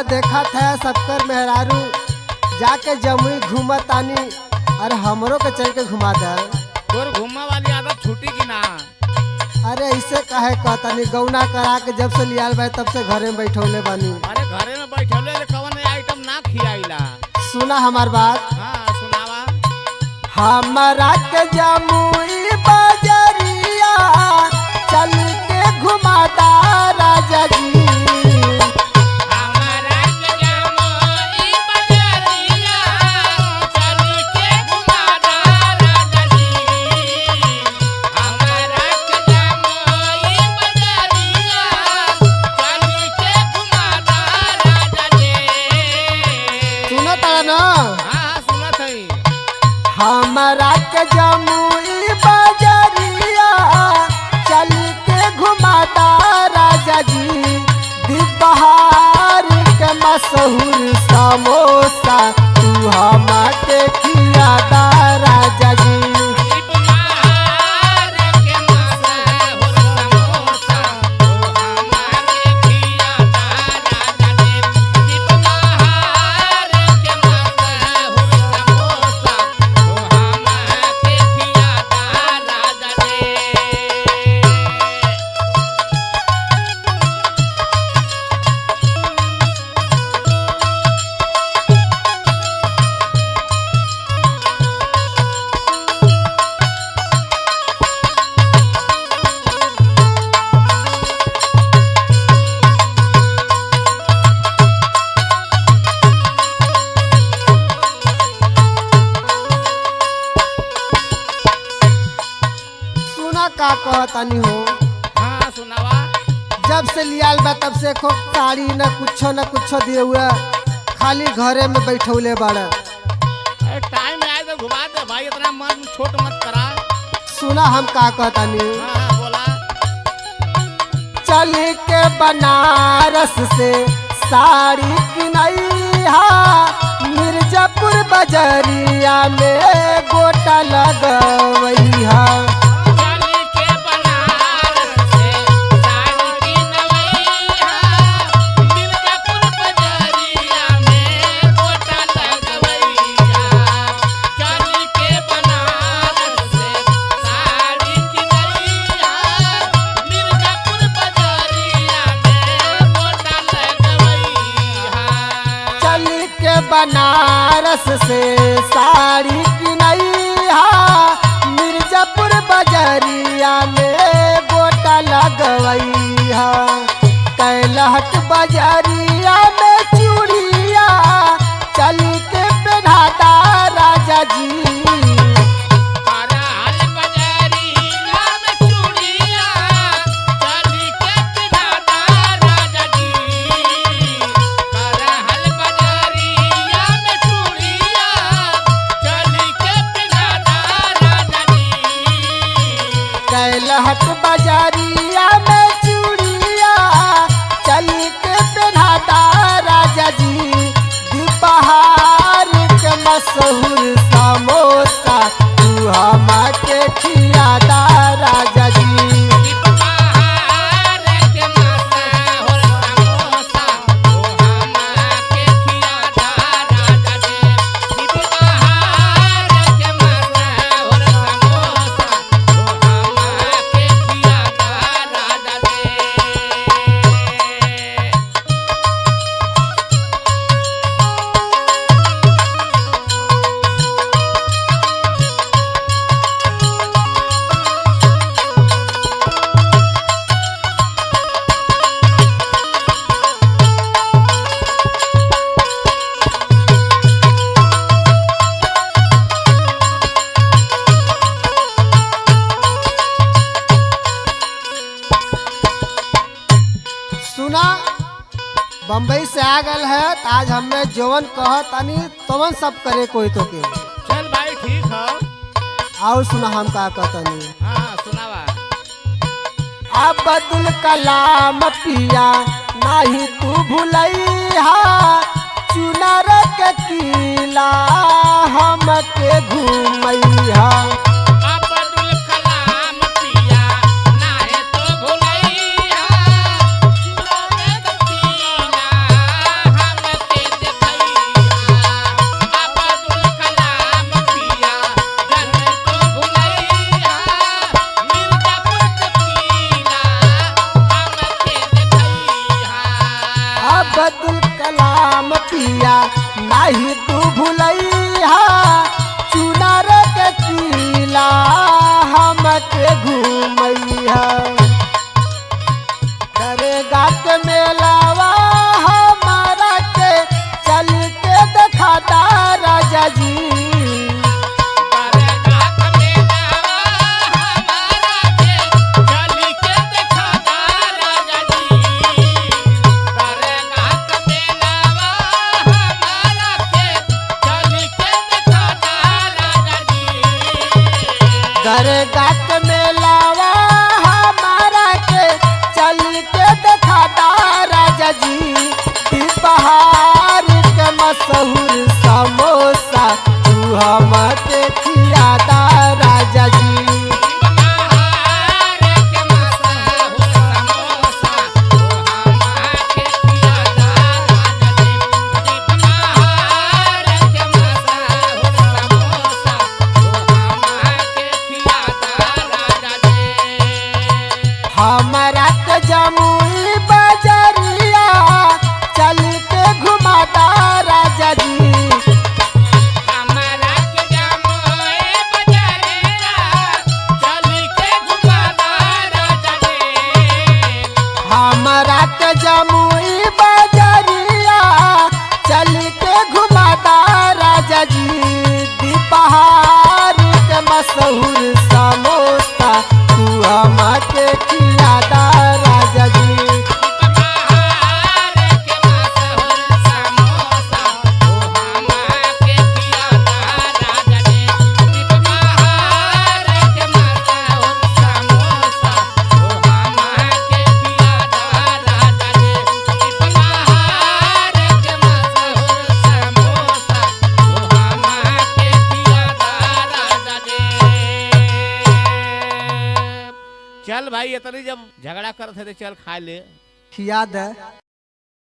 देखा था सबकर मेहरारू जाके जमुई घूमतानी। अरे हमरो के चल के घुमा दे। तोर घूमा वाली आदत छूटी की ना। अरे ऐसे काहे कहतानी, गौना करा के जब से लियाल भाई तब से घरे में बैठौले बानी। अरे घरे में बैठले कवन आइटम ना खियाइला। सुना हमार बात। हाँ सुनावा। हमारा के जमुई बजरिया चल के घुमाता राजा जी। हमारा के जमुई बजरिया चल के घुमाता राजा जी। दीपहार के मशहूर समोसा तू हमारे खियाता राजा जी। का कहतानी हो। हाँ सुनावा। जब से लियाल बा तब से खो साड़ी न कुछो दिए हुआ, खाली घरे में बैठौले बाड़ा। टाइम आए तो घुमा दे भाई, इतना मन छोट मत करा। सुना हम का कहतानी। हाँ बोला। चल के बनारस से साड़ी किनैहा, मिर्जापुर बजरिया में गोटा लगवैहा। बनारस से साड़ी किनैहा, मिर्जापुर बजरिया में गोटा लगवैहा। कैलहट बजरिया में चूड़िया चल के पहनाता राजा जी। कैलहट बजरिया में चूड़िया चल के पहनाता राजा जी। दीपहार के मशहूर समोसा तू हमारे खियाता राजा जी। सुना बम्बई से आ गल है तो आज हमें जवन कहतानी तवन सब करे कोई तो के। चल भाई ठीक है। और सुना हम का कहतानी। हाँ सुनावा। अब्दुल कलाम पिया नहीं तू भूलैहा, चुनर के किला हमके घूमैहा। पिया नहीं तू भूलैया चुनार के किला हमके घूमैया दरेगा के मेलावा हमारा के चल के दिखाता राजा जी दरेगा के मेलावा हमारा के चल के दिखाता राजा जी पहाड़ के मशहूर समोसा तू हमके खिलाता राजा जी हमारा के जमुई बजरिया चल के घुमाता राजा जी हमारा के जमुई बजरिया चल के घुमाता राजा जी हमारा के जमुई बजरिया चल के घुमाता राजा जी पहाड़ के मशहूर समोसा तू हमके खिलाता राजा जी चल भाई इतनी जब झगड़ा करते थे चल खा ले खिया दे।